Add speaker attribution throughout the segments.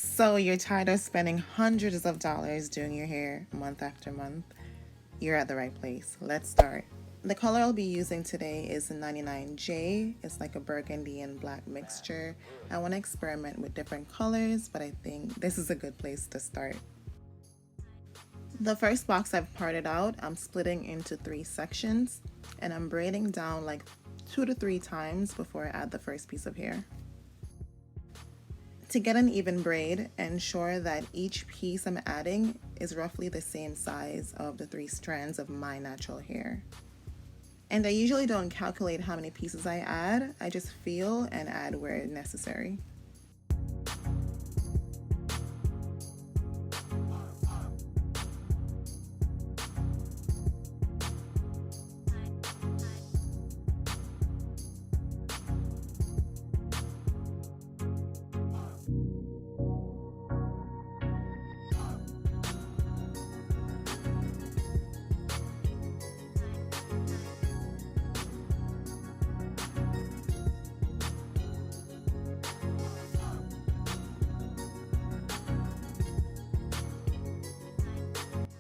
Speaker 1: So you're tired of spending hundreds of dollars doing your hair month after month? You're at the right place. Let's start. The color I'll be using today is 99J. It's like a burgundy and black mixture. I want to experiment with different colors, but I think this is a good place to start. The first box I've parted out, I'm splitting into 3 sections, and I'm braiding down like 2 to 3 times before I add the first piece of hair. To get an even braid, ensure that each piece I'm adding is roughly the same size of the 3 strands of my natural hair. And I usually don't calculate how many pieces I add, I just feel and add where necessary.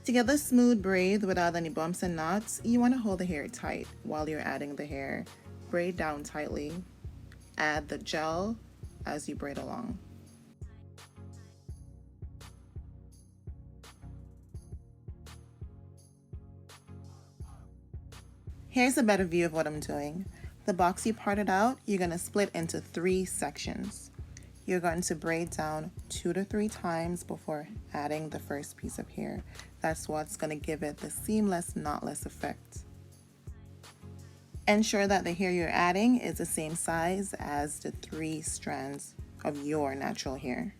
Speaker 1: To get the smooth braid without any bumps and knots, you want to hold the hair tight while you're adding the hair. Braid down tightly. Add the gel as you braid along. Here's a better view of what I'm doing. The box you parted out, you're going to split into 3 sections. You're going to braid down 2 to 3 times before adding the first piece of hair. That's what's going to give it the seamless, knotless effect. Ensure that the hair you're adding is the same size as the 3 strands of your natural hair.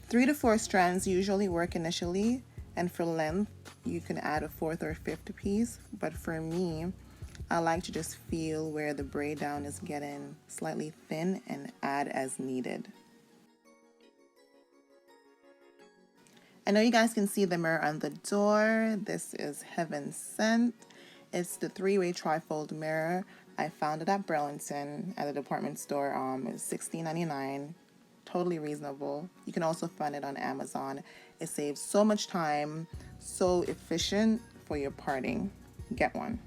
Speaker 1: 3 to 4 strands usually work initially, and for length, you can add a 4th or 5th piece, but for me, I like to just feel where the braid down is getting slightly thin and add as needed. I know you guys can see the mirror on the door. This is heaven sent. It's the 3-way trifold mirror. I found it at Burlington at a department store. It's $16.99. Totally reasonable. You can also find it on Amazon. It saves so much time, so efficient for your parting. Get one.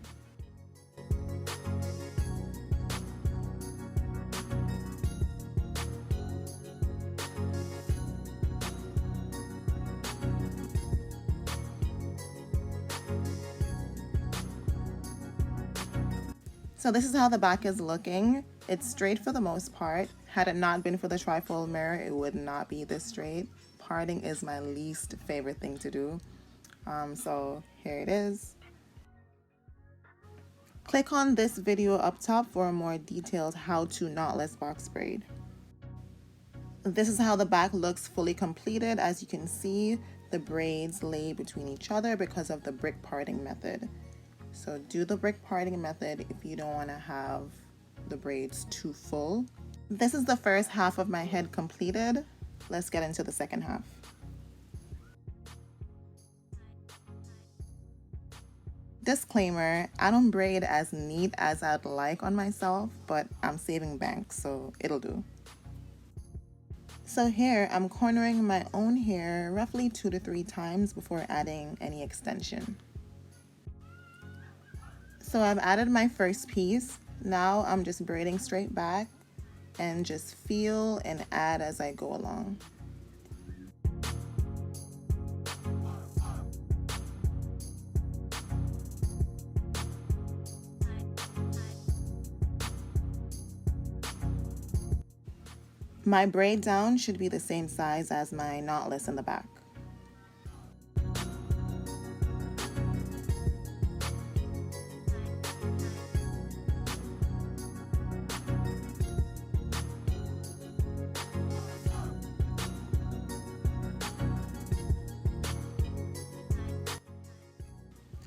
Speaker 1: So this is how the back is looking. It's straight for the most part. Had it not been for the trifold mirror, it would not be this straight. Parting is my least favorite thing to do. So here it is. Click on this video up top for a more detailed how to knotless box braid. This is how the back looks fully completed. As you can see, the braids lay between each other because of the brick parting method. So do the brick parting method if you don't want to have the braids too full. This is the first half of my head completed. Let's get into the second half. Disclaimer, I don't braid as neat as I'd like on myself, but I'm saving bank, so it'll do. So here, I'm cornering my own hair roughly 2 to 3 times before adding any extension. So I've added my first piece. Now I'm just braiding straight back and just feel and add as I go along. My braid down should be the same size as my knotless in the back.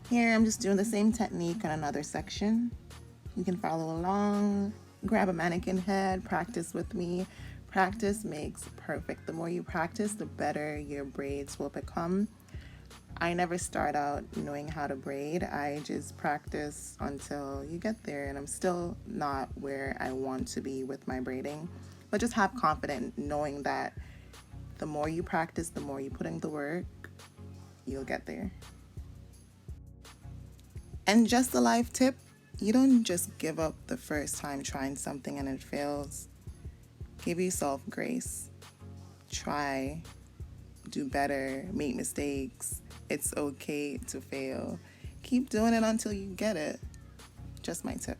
Speaker 1: Here I'm just doing the same technique on another section. You can follow along, grab a mannequin head, practice with me. Practice makes perfect. The more you practice, the better your braids will become. I never start out knowing how to braid. I just practice until you get there, and I'm still not where I want to be with my braiding. But just have confidence knowing that The more you practice, the more you put in the work, you'll get there. And just a life tip, you don't just give up the first time trying something and it fails. Give yourself grace. Try, do better, make mistakes. It's okay to fail. Keep doing it until you get it. Just my tip.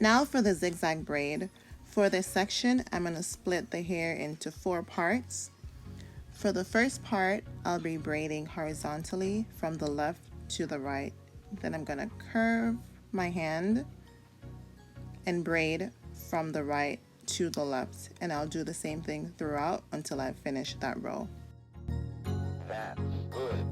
Speaker 1: Now for the zigzag braid. For this section, I'm going to split the hair into 4 parts. For the first part, I'll be braiding horizontally from the left to the right. Then I'm going to curve my hand and braid from the right to the left. And I'll do the same thing throughout until I finish that row.
Speaker 2: That's good.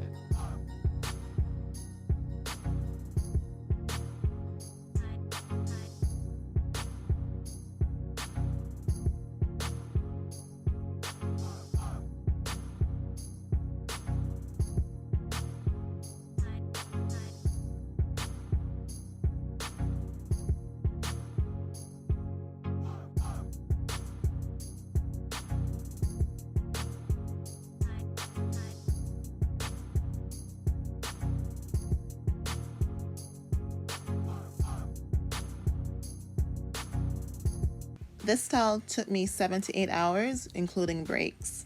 Speaker 1: This style took me 7 to 8 hours, including breaks.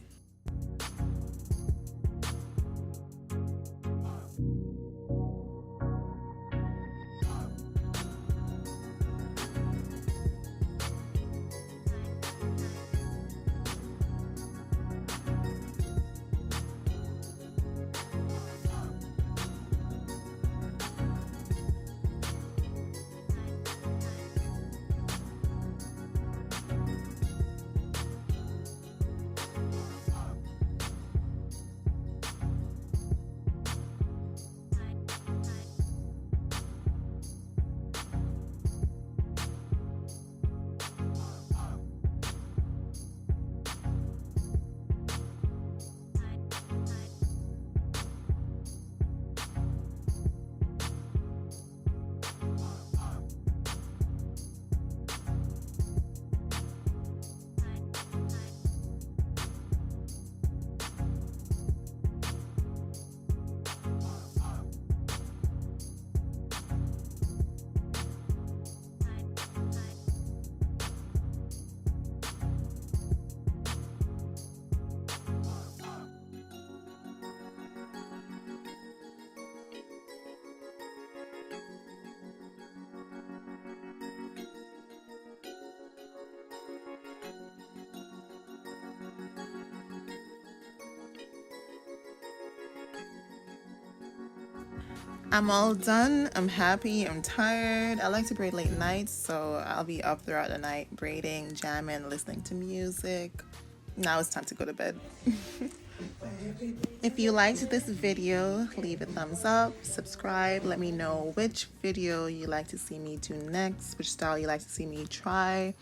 Speaker 1: I'm all done. I'm happy. I'm tired. I like to braid late nights, so I'll be up throughout the night braiding, jamming, listening to music. Now it's time to go to bed. If you liked this video, leave a thumbs up, subscribe, let me know which video you like to see me do next, which style you like to see me try.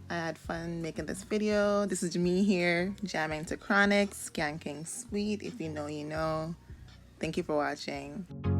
Speaker 1: I had fun making this video. This is me here, jamming to Kontekst, skanking sweet. If you know, you know. Thank you for watching.